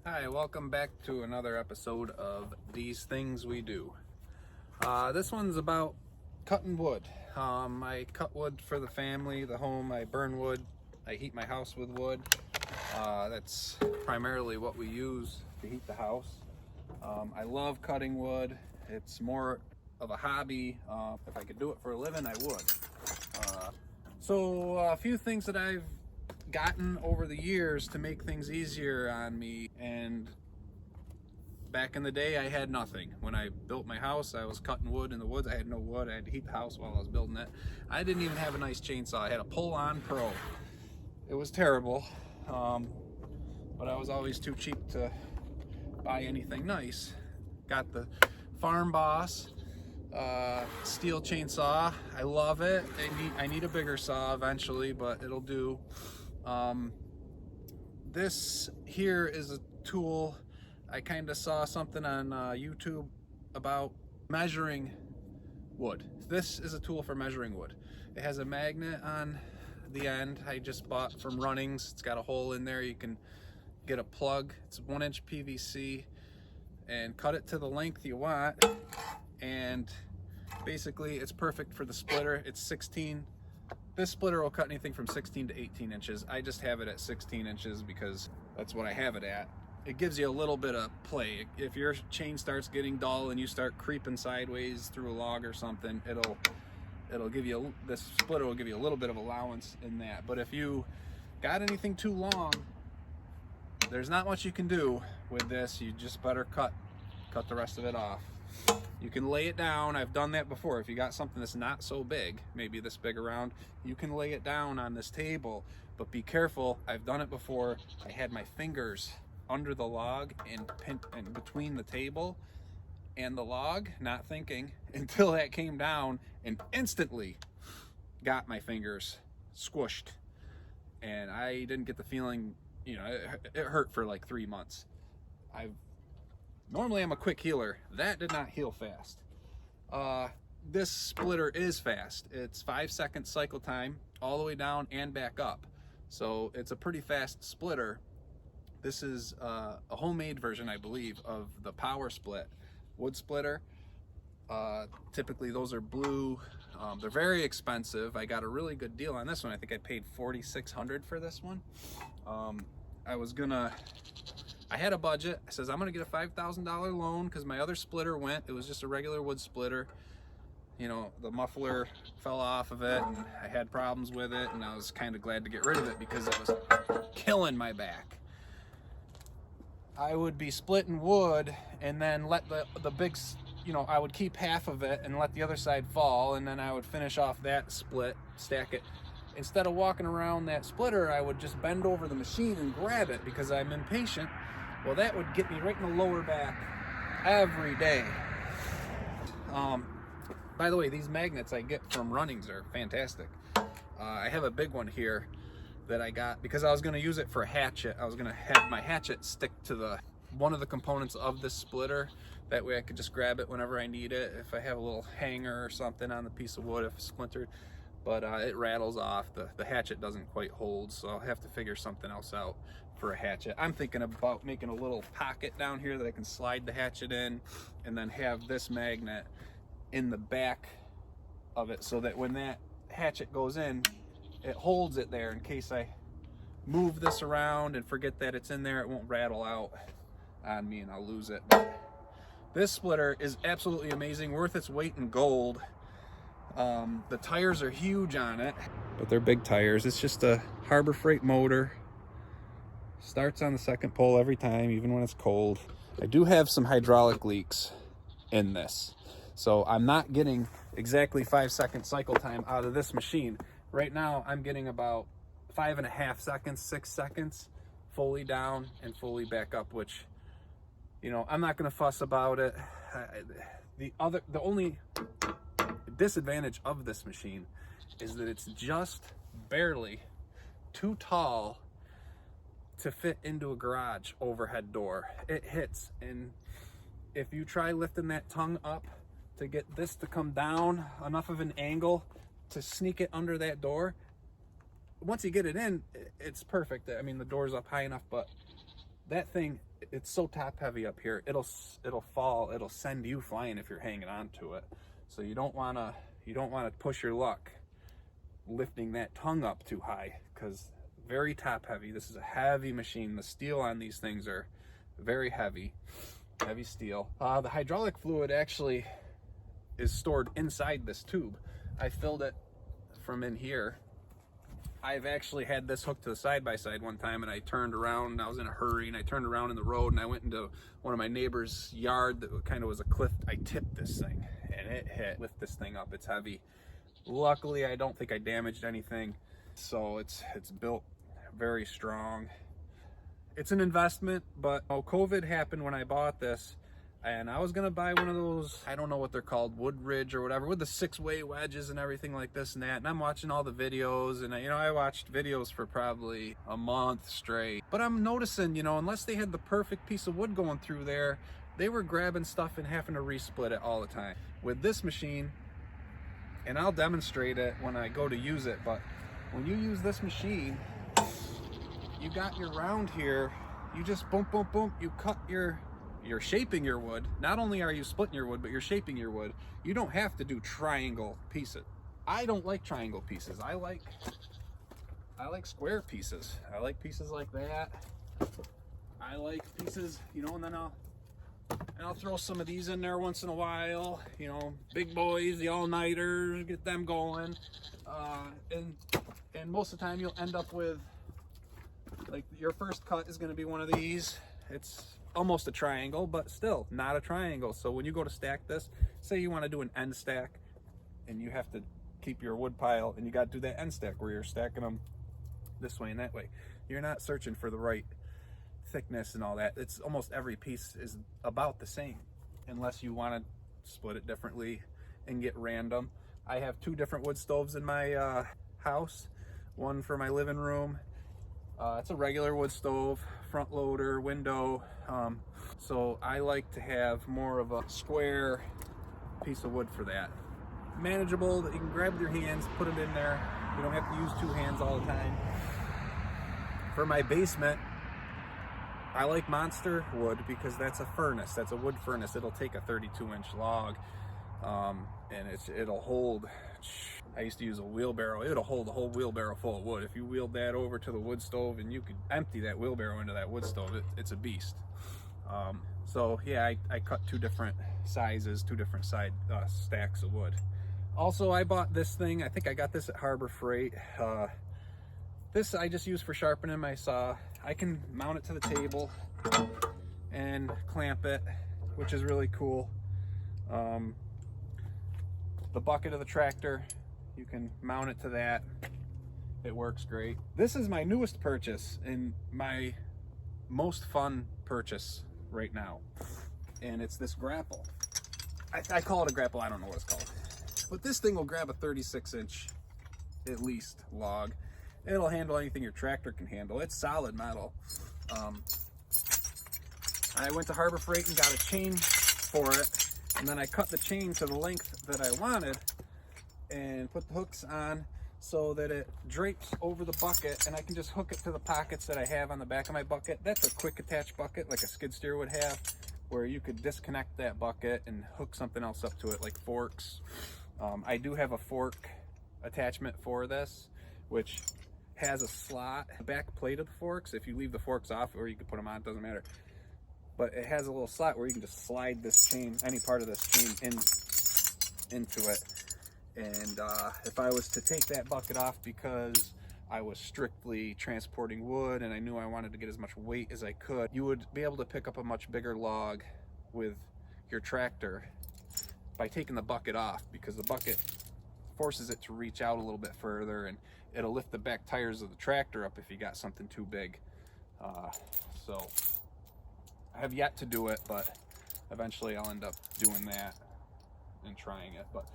Hi, welcome back to another episode of These Things We Do. This one's about cutting wood. I cut wood for the family, the home. I burn wood. I heat my house with wood. That's primarily what we use to heat the house. I love cutting wood. It's more of a hobby. If I could do it for a living, I would. So a few things that I've gotten over the years to make things easier on me. And back in the day, I had nothing. When I built my house, I was cutting wood in the woods. I had no wood. I had to heat the house while I was building it. I didn't even have a nice chainsaw. I had a pull-on pro. It was terrible, but I was always too cheap to buy anything nice. Got the Farm Boss steel chainsaw. I love it. I need a bigger saw eventually, but it'll do. This here is a tool. I kind of saw something on YouTube about measuring wood. This is a tool for measuring wood. It has a magnet on the end. I just bought from Runnings. It's got a hole in there. You can get a plug. It's 1-inch PVC and cut it to the length you want. And basically it's perfect for the splitter. It's 16. This splitter will cut anything from 16 to 18 inches. I just have it at 16 inches because that's what I have it at. It gives you a little bit of play. If your chain starts getting dull and you start creeping sideways through a log or something, it'll give you, this splitter will give you a little bit of allowance in that. But if you got anything too long, there's not much you can do with this. You just better cut the rest of it off. You can lay it down. I've done that before. If you got something that's not so big, maybe this big around, you can lay it down on this table, but be careful. I've done it before. I had my fingers under the log and between the table and the log, not thinking, until that came down and instantly got my fingers squished. And I didn't get the feeling, you know, it hurt for like 3 months. Normally I'm a quick healer. That did not heal fast. This splitter is fast. It's 5-second cycle time all the way down and back up. So it's a pretty fast splitter. This is a homemade version, I believe, of the Power Split wood splitter. Typically those are blue. They're very expensive. I got a really good deal on this one. I think I paid $4,600 for this one. I had a budget. I says I'm gonna get a $5,000 loan because my other splitter went. It was just a regular wood splitter. You know, the muffler fell off of it and I had problems with it, and I was kind of glad to get rid of it because it was killing my back. I would be splitting wood and then let the big, you know, I would keep half of it and let the other side fall, and then I would finish off that split, stack it. Instead of walking around that splitter, I would just bend over the machine and grab it because I'm impatient. Well, that would get me right in the lower back every day. By the way, these magnets I get from Runnings are fantastic. I have a big one here that I got because I was going to use it for a hatchet. I was going to have my hatchet stick to one of the components of this splitter. That way I could just grab it whenever I need it. If I have a little hanger or something on the piece of wood, if it's splintered. But it rattles off. The hatchet doesn't quite hold, so I'll have to figure something else out for a hatchet. I'm thinking about making a little pocket down here that I can slide the hatchet in, and then have this magnet in the back of it so that when that hatchet goes in, it holds it there in case I move this around and forget that it's in there. It won't rattle out on me and I'll lose it. But this splitter is absolutely amazing, worth its weight in gold. The tires are huge on it, but they're big tires. It's just a Harbor Freight motor. Starts on the second pole every time, even when it's cold. I do have some hydraulic leaks in this, so I'm not getting exactly 5-second cycle time out of this machine. Right now, I'm getting about 5.5 seconds, 6 seconds, fully down and fully back up, which, you know, I'm not gonna fuss about it. The only disadvantage of this machine is that it's just barely too tall to fit into a garage overhead door. It hits, and if you try lifting that tongue up to get this to come down enough of an angle to sneak it under that door, once you get it in, it's perfect. I mean, the door's up high enough, but that thing, it's so top heavy up here, it'll fall, it'll send you flying if you're hanging on to it. So you don't want to push your luck lifting that tongue up too high, because very top heavy. This is a heavy machine. The steel on these things are very heavy steel. The hydraulic fluid actually is stored inside this tube. I filled it from in here. I've actually had this hooked to the side-by-side one time, and I turned around, and I was in a hurry, and I turned around in the road, and I went into one of my neighbor's yard that kind of was a cliff. I tipped this thing, and it hit. Lift this thing up, it's heavy. Luckily, I don't think I damaged anything, so it's built very strong. It's an investment, but COVID happened when I bought this, and I was gonna buy one of those, I don't know what they're called, Woodridge or whatever, with the 6-way wedges and everything like this and that. And I'm watching all the videos, and I watched videos for probably a month straight. But I'm noticing, unless they had the perfect piece of wood going through there, they were grabbing stuff and having to resplit it all the time. With this machine, and I'll demonstrate it when I go to use it, but when you use this machine, you got your round here, you just boom, boom, boom, you cut you're shaping your wood. Not only are you splitting your wood, but you're shaping your wood. You don't have to do triangle pieces. I don't like triangle pieces. I like square pieces. I like pieces like that. I like pieces, and then I'll throw some of these in there once in a while. Big boys, the all-nighters, get them going. And most of the time you'll end up with, like, your first cut is going to be one of these. It's almost a triangle, but still not a triangle. So when you go to stack this, say you want to do an end stack, and you have to keep your wood pile, and you got to do that end stack where you're stacking them this way and that way. You're not searching for the right thickness and all that. It's almost every piece is about the same, unless you want to split it differently and get random. I have 2 different wood stoves in my house. One for my living room. It's a regular wood stove, front loader, window. So I like to have more of a square piece of wood for that. Manageable, that you can grab with your hands, put it in there. You don't have to use 2 hands all the time. For my basement, I like monster wood because that's a furnace. That's a wood furnace. It'll take a 32-inch log, and it'll hold. I used to use a wheelbarrow. It'll hold a whole wheelbarrow full of wood. If you wheeled that over to the wood stove and you could empty that wheelbarrow into that wood stove, it's a beast. So yeah, I cut 2 different sizes, 2 different side stacks of wood. Also, I bought this thing. I think I got this at Harbor Freight. This I just use for sharpening my saw. I can mount it to the table and clamp it, which is really cool. The bucket of the tractor, you can mount it to that. It works great. This is my newest purchase and my most fun purchase right now. And it's this grapple. I call it a grapple, I don't know what it's called. But this thing will grab a 36-inch, at least, log. It'll handle anything your tractor can handle. It's solid metal. I went to Harbor Freight and got a chain for it. And then I cut the chain to the length that I wanted and put the hooks on so that it drapes over the bucket, and I can just hook it to the pockets that I have on the back of my bucket. That's a quick attach bucket like a skid steer would have, where you could disconnect that bucket and hook something else up to it, like forks. I do have a fork attachment for this, which has a slot, the back plate of the forks. If you leave the forks off, or you can put them on, it doesn't matter. But it has a little slot where you can just slide this chain, any part of this chain, into it. And if I was to take that bucket off because I was strictly transporting wood and I knew I wanted to get as much weight as I could, you would be able to pick up a much bigger log with your tractor by taking the bucket off, because the bucket forces it to reach out a little bit further, and it'll lift the back tires of the tractor up if you got something too big. So I have yet to do it, but eventually I'll end up doing that and trying it. But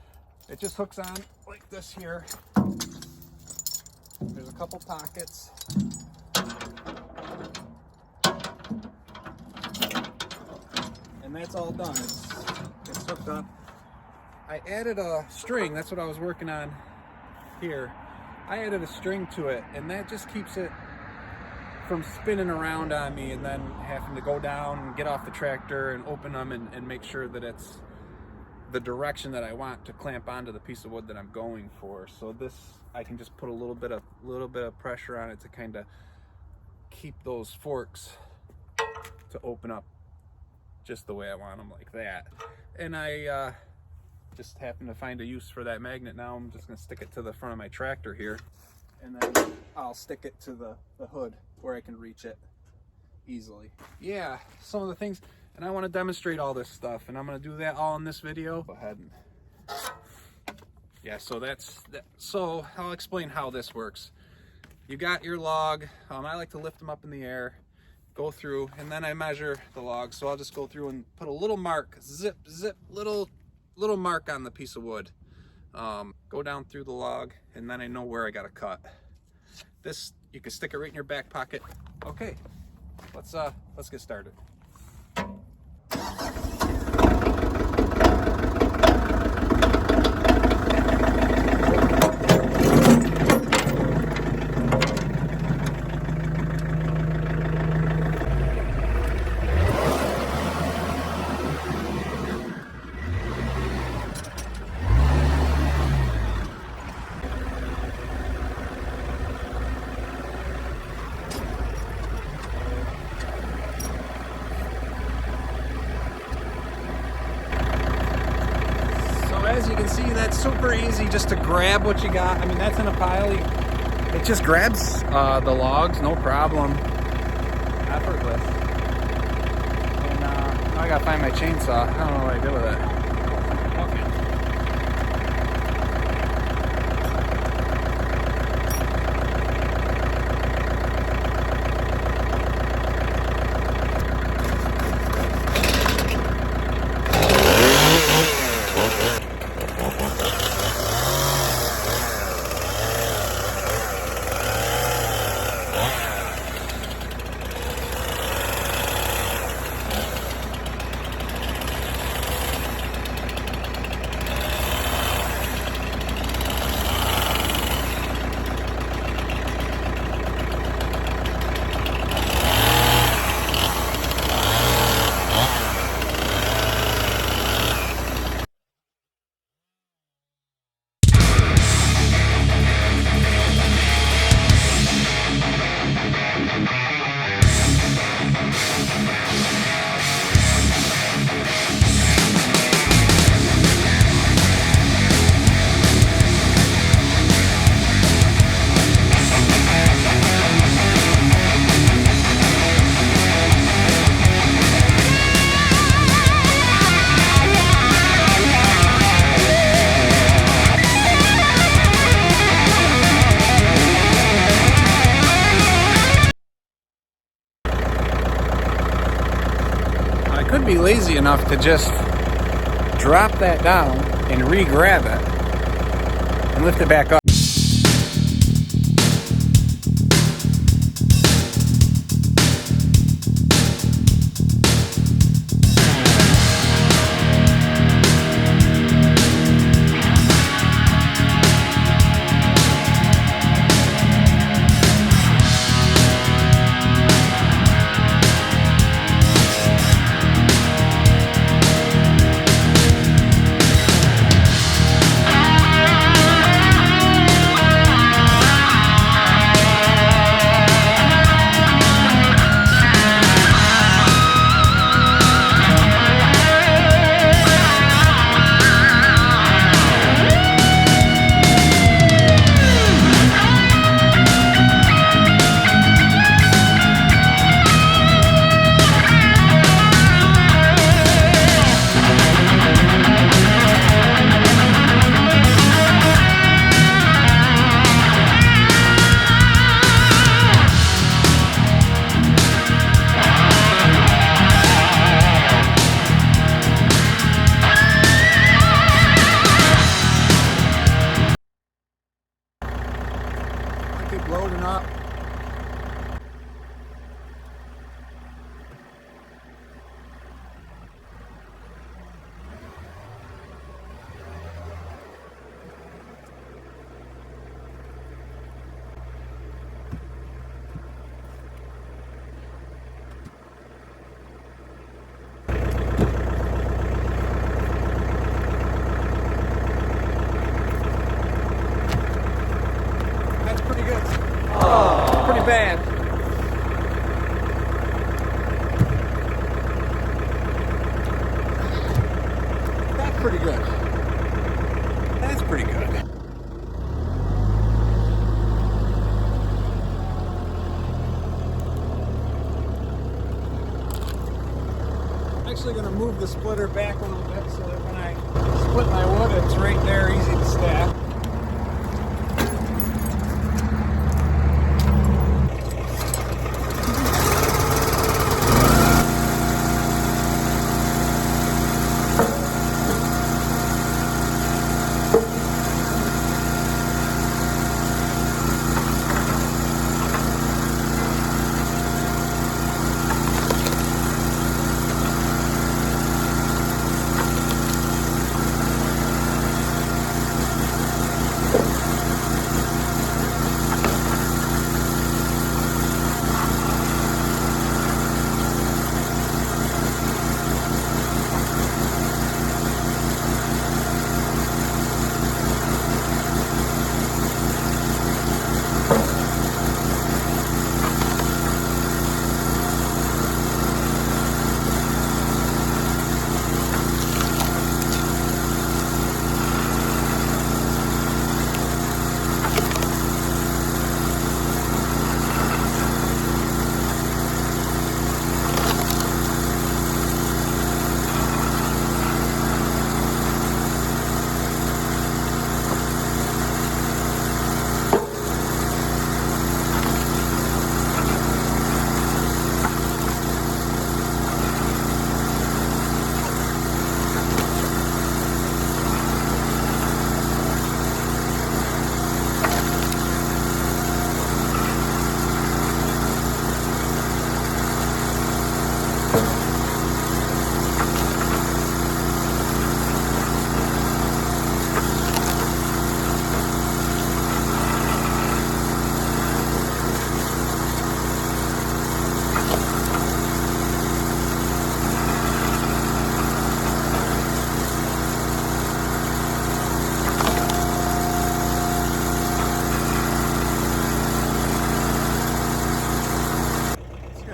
it just hooks on like this here. There's a couple pockets. And that's all done. It's hooked up. I added a string. That's what I was working on here. I added a string to it, and that just keeps it from spinning around on me and then having to go down and get off the tractor and open them and make sure that it's the direction that I want to clamp onto the piece of wood that I'm going for. So this, I can just put a little bit of pressure on it to kind of keep those forks to open up just the way I want them, like that. And I just happen to find a use for that magnet now. I'm just gonna stick it to the front of my tractor here, and then I'll stick it to the hood where I can reach it easily. Yeah, some of the things, and I want to demonstrate all this stuff, and I'm going to do that all in this video. Go ahead and, yeah, so that's that. So I'll explain how this works. You got your log. I like to lift them up in the air, go through, and then I measure the log. So I'll just go through and put a little mark, zip, zip, little mark on the piece of wood. Go down through the log, and then I know where I got to cut. This, you can stick it right in your back pocket. Okay, let's get started. As you can see, that's super easy just to grab what you got. I mean, that's in a pile. It just grabs the logs, no problem. Effortless. And now I gotta find my chainsaw. I don't know what I did with it. Be lazy enough to just drop that down and re-grab it and lift it back up. pretty good. That's pretty good. I'm actually going to move the splitter back a little bit so that when I split my wood, it's right there, easy to stack.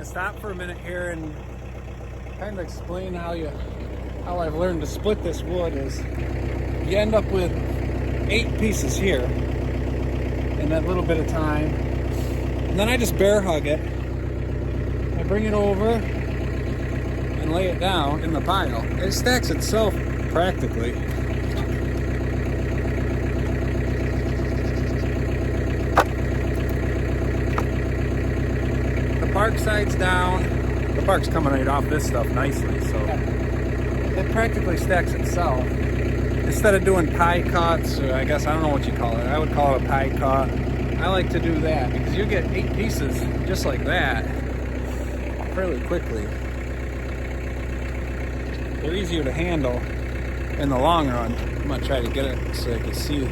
Stop for a minute here and kind of explain how I've learned to split this wood. Is you end up with 8 pieces here in that little bit of time, and then I just bear hug it. I bring it over and lay it down in the pile. It stacks itself practically. Bark side's down. The bark's coming right off this stuff nicely, so it practically stacks itself. Instead of doing pie cuts, or I guess I don't know what you call it. I would call it a pie cut. I like to do that because you get 8 pieces just like that fairly quickly. They're easier to handle in the long run. I'm gonna try to get it so I can see.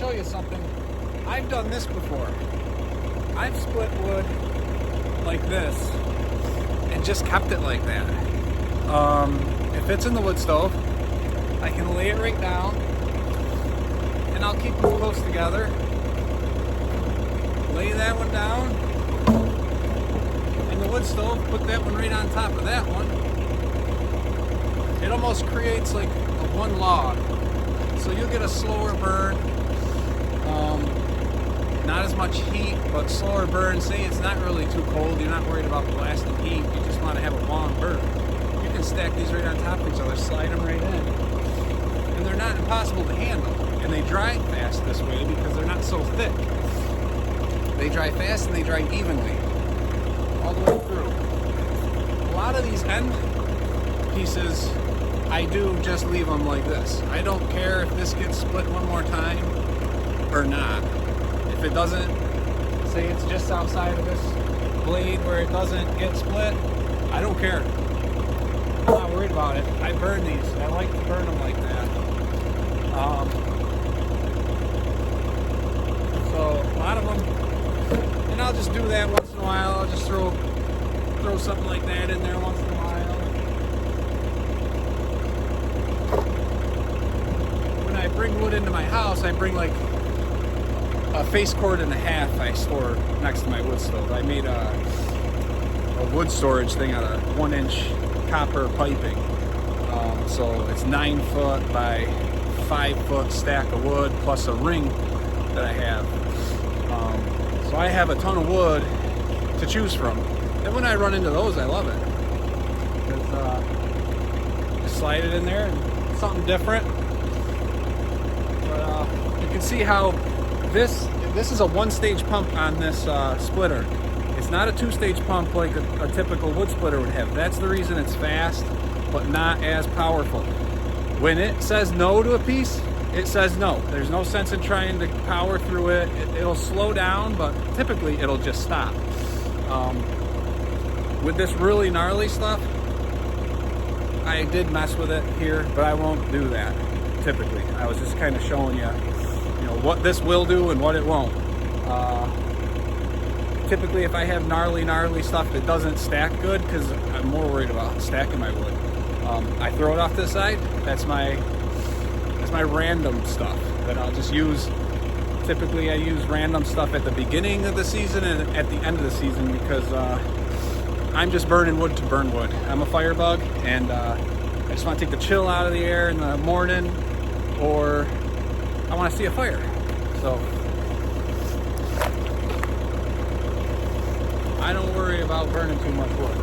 show you something. I've done this before. I've split wood like this and just kept it like that. If it's in the wood stove, I can lay it right down and I'll keep them close together. Lay that one down in the wood stove, put that one right on top of that one. It almost creates like a one log. So you'll get a slower burn. Not as much heat, but slower burn. Say it's not really too cold, you're not worried about blasting heat, you just want to have a long burn. You can stack these right on top of each other, slide them right in. And they're not impossible to handle. And they dry fast this way because they're not so thick. They dry fast and they dry evenly, all the way through. A lot of these end pieces, I do just leave them like this. I don't care if this gets split one more time or not. If it doesn't, say it's just outside of this blade where it doesn't get split, I don't care. I'm not worried about it. I burn these. I like to burn them like that. So a lot of them, and I'll just do that once in a while. I'll just throw something like that in there once in a while. When I bring wood into my house, I bring like a face cord and a half I store next to my wood stove. I made a wood storage thing out of 1-inch copper piping. So it's 9 foot by 5 foot stack of wood plus a ring that I have. So I have a ton of wood to choose from. And when I run into those, I love it. Because just slide it in there and something different. But you can see how this is a 1-stage pump on this splitter. It's not a 2-stage pump like a typical wood splitter would have. That's the reason it's fast, but not as powerful. When it says no to a piece, it says no. There's no sense in trying to power through it. It'll slow down, but typically it'll just stop. With this really gnarly stuff, I did mess with it here, but I won't do that typically. I was just kind of showing you, what this will do and what it won't. Typically, if I have gnarly stuff that doesn't stack good, because I'm more worried about stacking my wood, I throw it off this side. That's my random stuff that I'll just use. Typically, I use random stuff at the beginning of the season and at the end of the season because I'm just burning wood to burn wood. I'm a firebug, and I just want to take the chill out of the air in the morning, or I want to see a fire. So I don't worry about burning too much wood.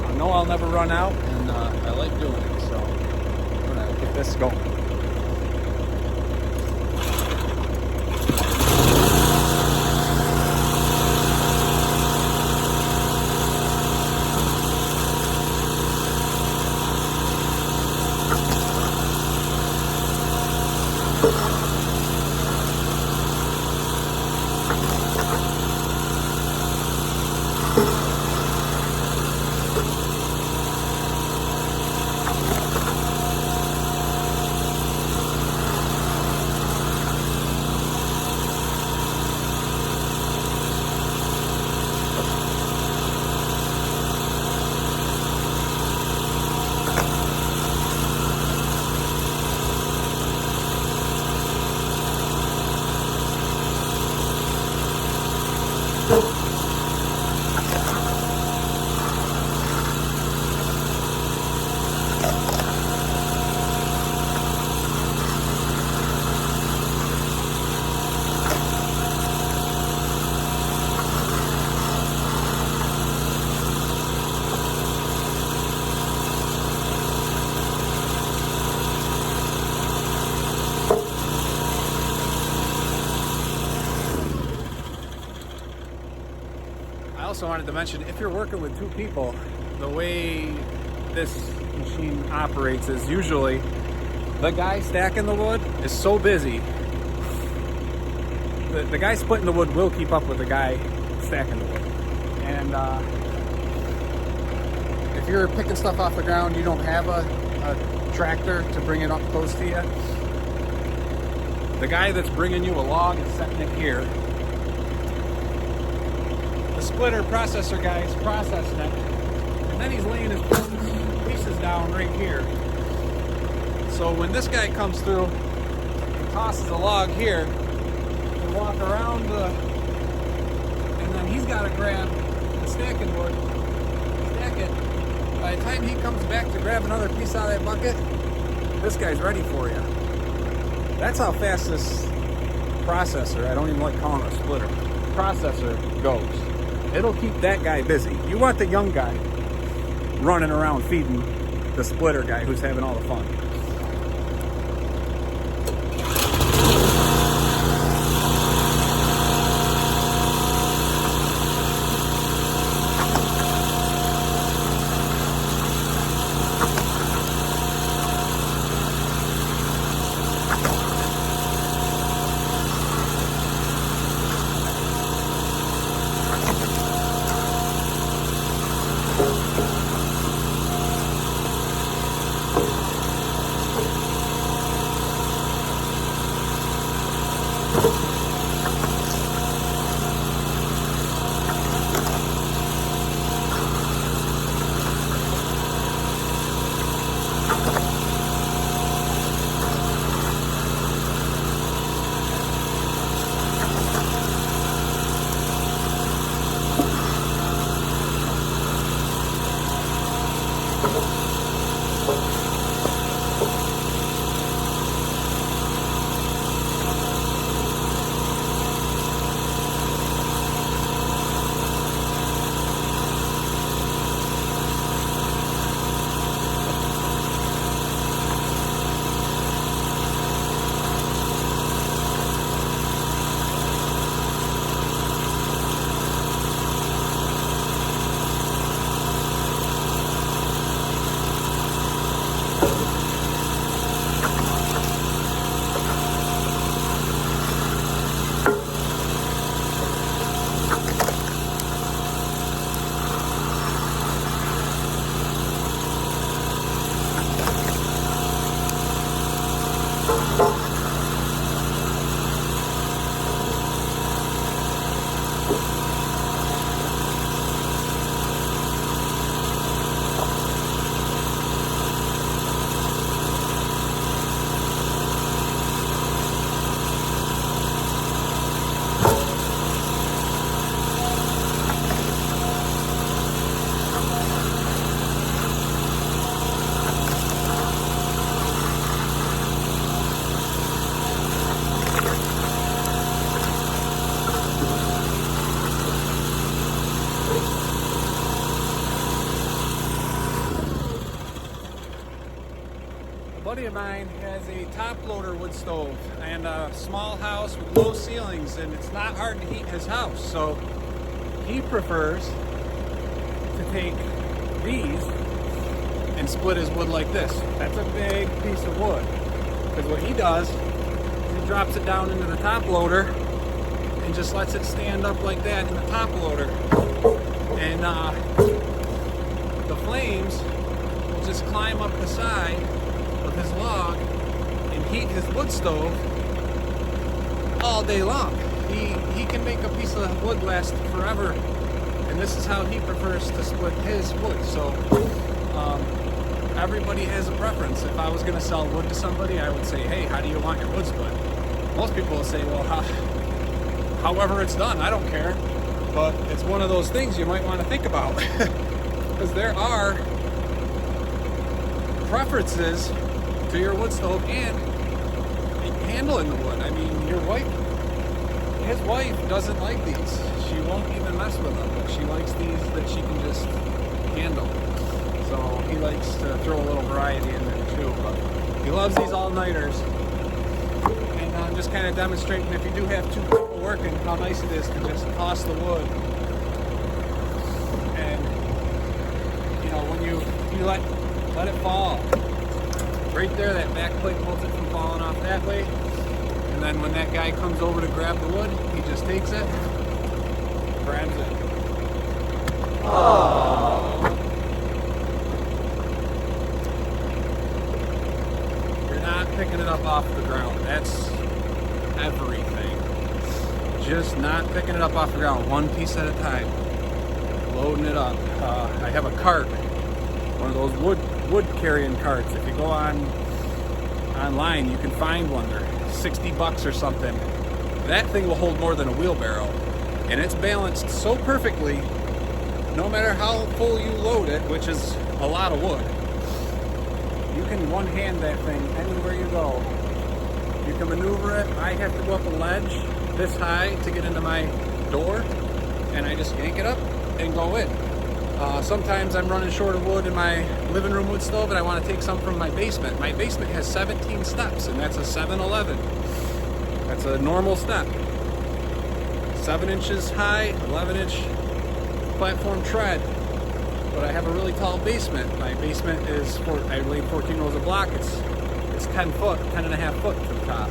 I know I'll never run out, and I like doing it, so I'm gonna get this going. I also wanted to mention, if you're working with 2 people, the way this machine operates is usually the guy stacking the wood is so busy, the guy splitting the wood will keep up with the guy stacking the wood. And if you're picking stuff off the ground, you don't have a tractor to bring it up close to you, The guy that's bringing you a log is setting it here. The splitter processor guy is processing it, and then he's laying his pieces down right here. So when this guy comes through and tosses a log here, they walk around and then he's got to grab the stacking wood, stack it. By the time he comes back to grab another piece out of that bucket, this guy's ready for you. That's how fast this processor, I don't even like calling it a splitter, processor goes. It'll keep that guy busy. You want the young guy running around feeding the splitter guy who's having all the fun. A buddy of mine has a top loader wood stove and a small house with low ceilings, and it's not hard to heat his house, so he prefers to take these and split his wood like this. That's a big piece of wood, because what he does is he drops it down into the top loader and just lets it stand up like that in the top loader, and the flames will just climb up the side of his log and heat his wood stove all day long. He can make a piece of wood last forever, and this is how he prefers to split his wood. So everybody has a preference. If I was going to sell wood to somebody, I would say, hey, how do you want your wood split? Most people will say, well, however it's done, I don't care. But it's one of those things you might want to think about, because there are preferences to your wood stove and handling the wood. I mean, his wife doesn't like these. She won't even mess with them, but she likes these that she can just handle. So he likes to throw a little variety in there too, but he loves these all-nighters. And I'm just kind of demonstrating, if you do have two people working, how nice it is to just toss the wood. And you know, when you let it fall right there, that back plate holds it from falling off that way. And then when that guy comes over to grab the wood, he just takes it, grabs it. Oh. You're not picking it up off the ground. everything. Just not picking it up off the ground, one piece at a time. Loading it up. I have a cart, one of those wood carrying carts. If you go online, you can find one. They're $60 or something. That thing will hold more than a wheelbarrow, and it's balanced so perfectly. No matter how full you load it, which is a lot of wood, you can one-hand that thing anywhere you go. You can maneuver it. I have to go up a ledge this high to get into my door, and I just yank it up and go in. Sometimes I'm running short of wood in my living room wood stove, and I want to take some from my basement. My basement has 17 steps, and that's a 7-11. That's a normal step. 7 inches high, 11-inch platform tread. But I have a really tall basement. My basement is, I laid 14 rows of block. It's 10 foot, 10 and a half foot to the top.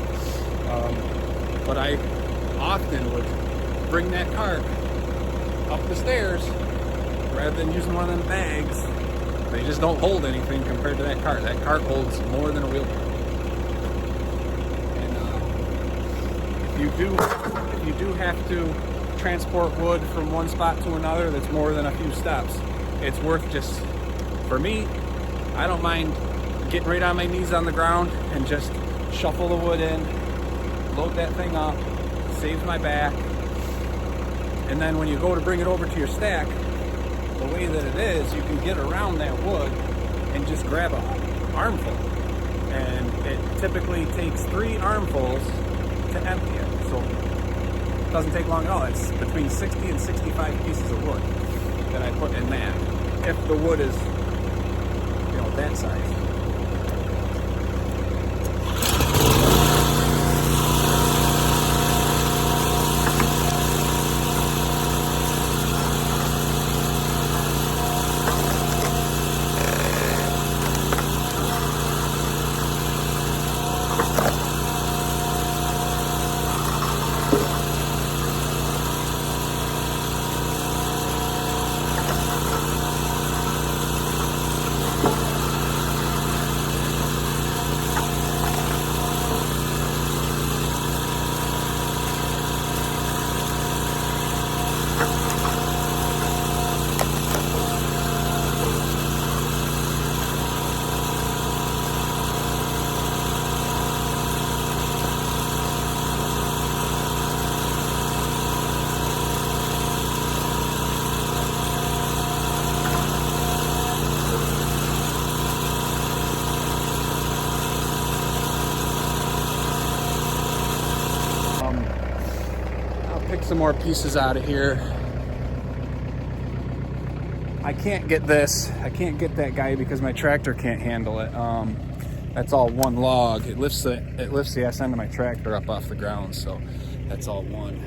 But I often would bring that cart up the stairs rather than using one of them bags. They just don't hold anything compared to that cart. That cart holds more than a wheelbarrow. And if you do have to transport wood from one spot to another that's more than a few steps, it's worth just, for me, I don't mind getting right on my knees on the ground and just shuffle the wood in, load that thing up, saves my back. And then when you go to bring it over to your stack, the way that it is, you can get around that wood and just grab an armful. And it typically takes 3 armfuls to empty it. So it doesn't take long at all. It's between 60 and 65 pieces of wood that I put in that. If the wood is, that size. Some more pieces out of here. I can't get that guy because my tractor can't handle it. That's all one log. It lifts the ass end of my tractor up off the ground, so that's all one.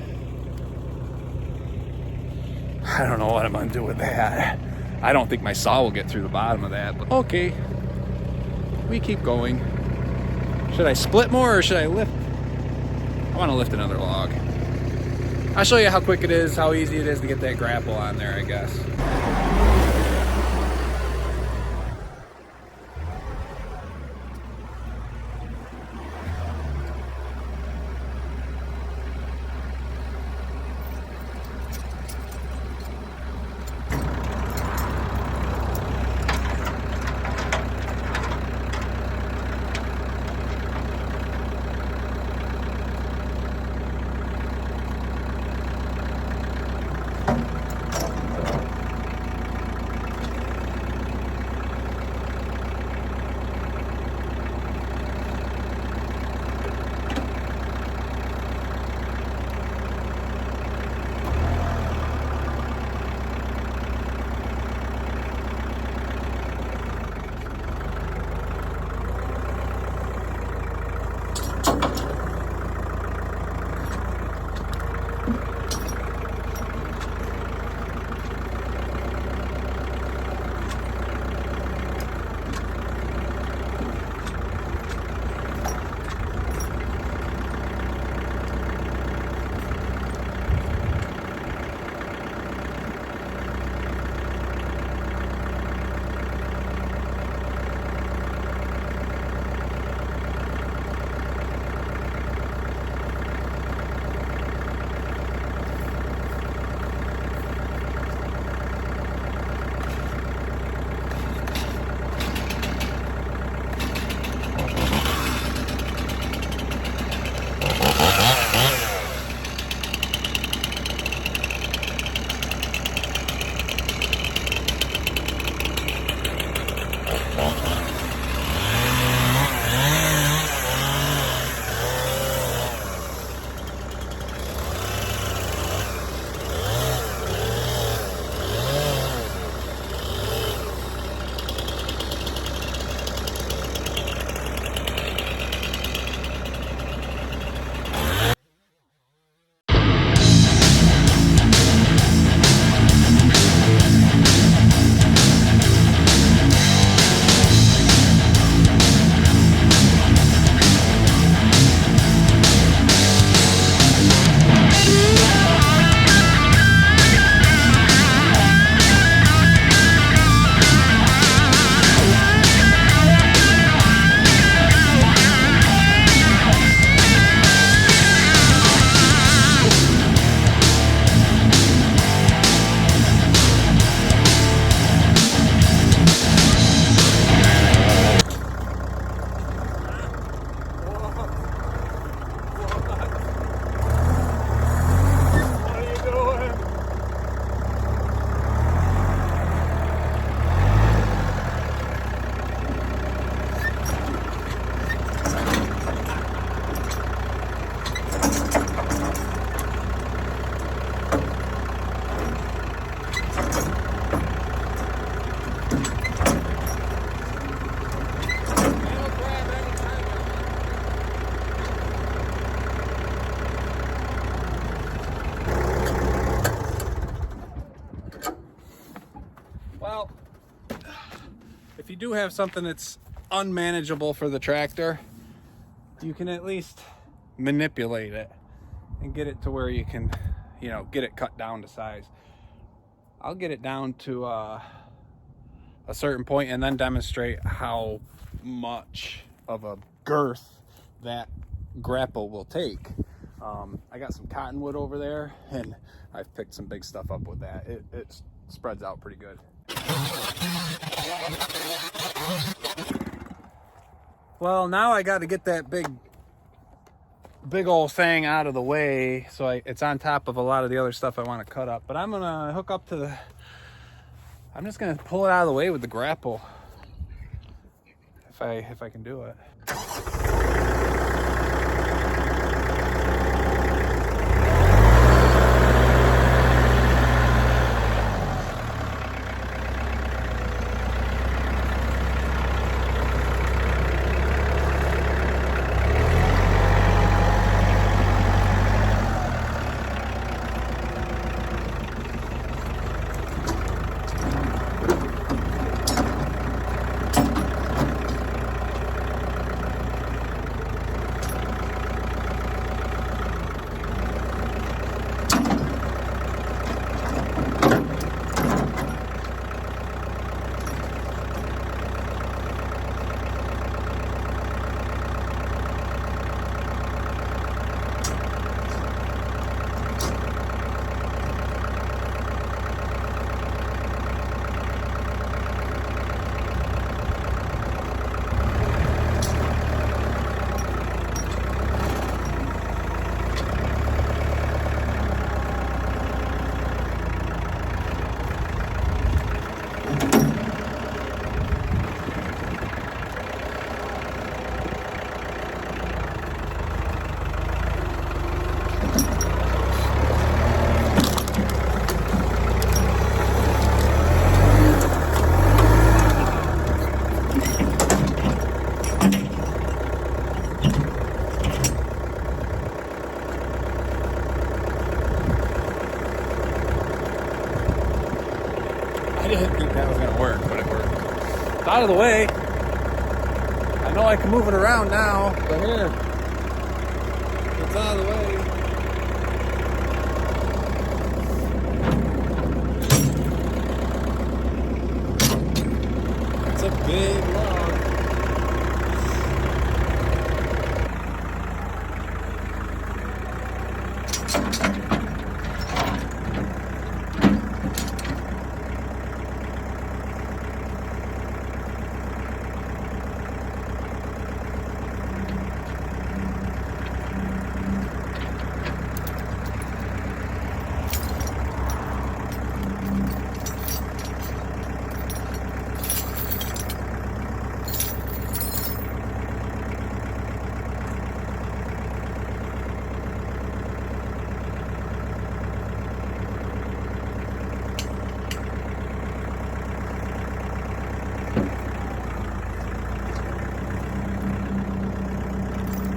I don't know what I'm gonna do with that. I don't think my saw will get through the bottom of that, but okay. We keep going. Should I split more or should I lift? I want to lift another log. I'll show you how quick it is, how easy it is to get that grapple on there, I guess. if you do have something that's unmanageable for the tractor, you can at least manipulate it and get it to where you can, you know, get it cut down to size. I'll get it down to a certain point and then demonstrate how much of a girth that grapple will take. I got some cottonwood over there, and I've picked some big stuff up with that. It spreads out pretty good. Well, now I got to get that big old thing out of the way, so it's on top of a lot of the other stuff I want to cut up. But I'm gonna hook up to the, I'm just gonna pull it out of the way with the grapple if I can do it. I didn't think that was gonna work, but it worked. It's out of the way. I know I can move it around now, but here, it's out of the way. It's a big log.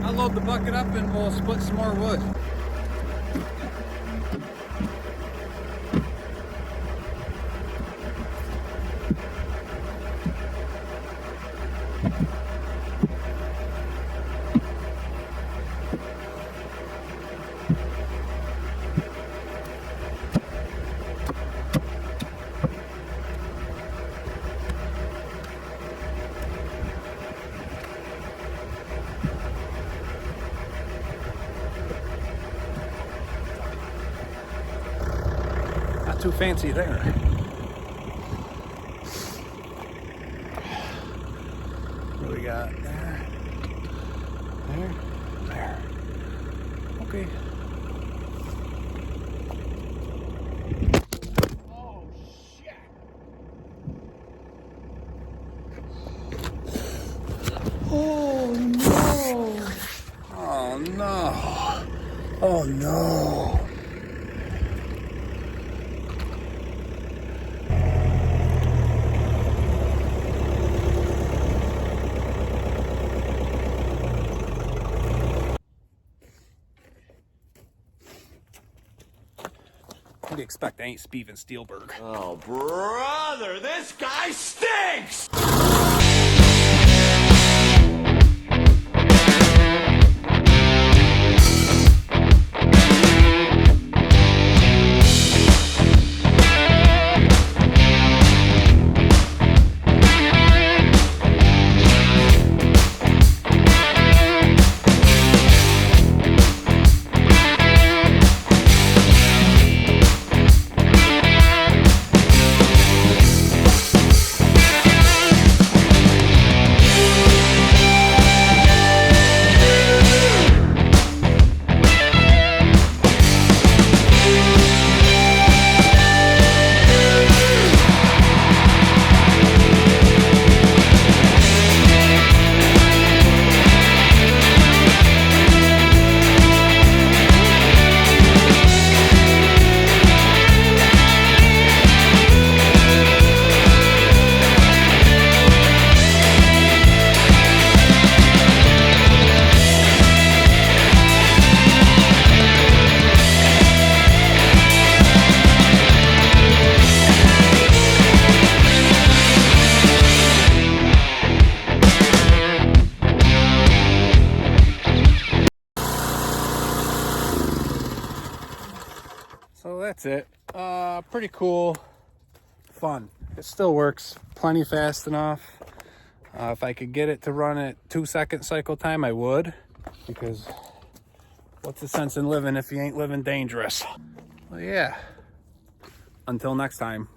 I'll load the bucket up and we'll split some more wood. Too fancy there. What do we got there? There. Okay. Oh shit! Oh no! Oh no! Oh no! What do you expect? I ain't Steven Spielberg. Oh, brother, this guy stinks! that's it. Pretty cool, fun. It still works plenty fast enough. If I could get it to run at 2-second cycle time, I would, because what's the sense in living if you ain't living dangerous? Well, yeah. Until next time.